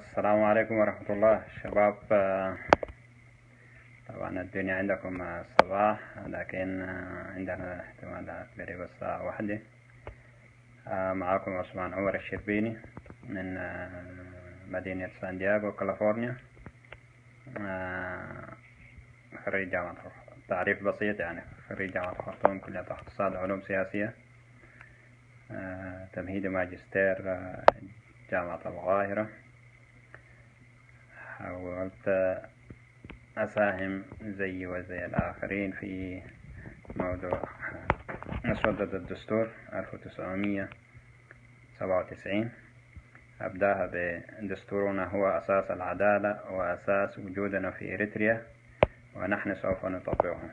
السلام عليكم ورحمة الله شباب. طبعا الدنيا عندكم الصباح، لكن عندنا احتمال قريب الساعة 1. معاكم عثمان عمر الشربيني من مدينة سان دييغو كاليفورنيا. خريج جامعة تعريف بسيط، يعني خريج جامعة الخرطوم كلية اقتصاد وعلوم سياسية. تمهيدي ماجستير جامعة القاهرة. حاولت أساهم زي وزي الآخرين في موضوع مسودة الدستور 1997. أبداها بدستورنا هو أساس العدالة وأساس وجودنا في إريتريا، ونحن سوف نطبقه.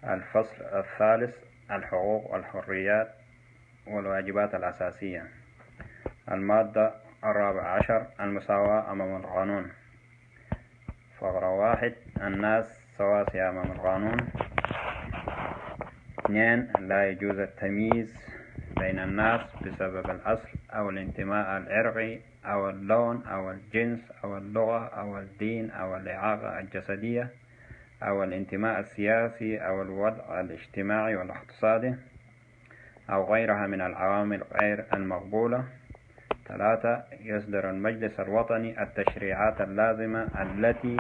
الفصل الثالث: الحقوق والحريات والواجبات الأساسية. المادة 14: المساواة أمام القانون. فقرة 1: الناس سواسية أمام القانون. 2: لا يجوز التمييز بين الناس بسبب الأصل أو الانتماء العرقي أو اللون أو الجنس أو اللغة أو الدين أو الإعاقة الجسدية أو الانتماء السياسي أو الوضع الاجتماعي والاقتصادي أو غيرها من العوامل غير المقبولة. 3: يصدر المجلس الوطني التشريعات اللازمة التي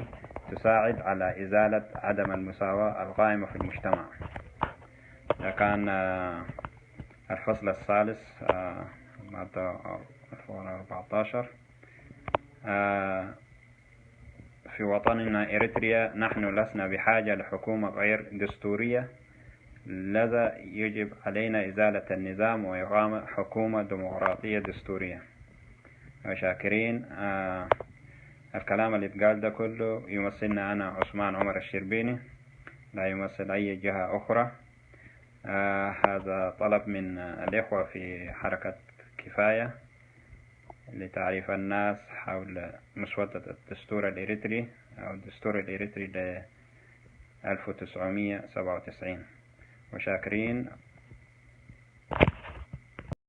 تساعد على إزالة عدم المساواة القائمة في المجتمع. ده كان الفصل الثالث، مادة 14. في وطننا إريتريا نحن لسنا بحاجة لحكومة غير دستورية، لذا يجب علينا إزالة النظام وإقامة حكومة ديمقراطية دستورية. وشاكرين. الكلام اللي اتقال ده كله يمثلنا أنا عثمان عمر الشربيني، لا يمثل أي جهة أخرى. هذا طلب من الإخوة في حركة كفاية لتعريف الناس حول مسودة الدستور الإريتري أو الدستور الإريتري ل 1997. وشاكرين.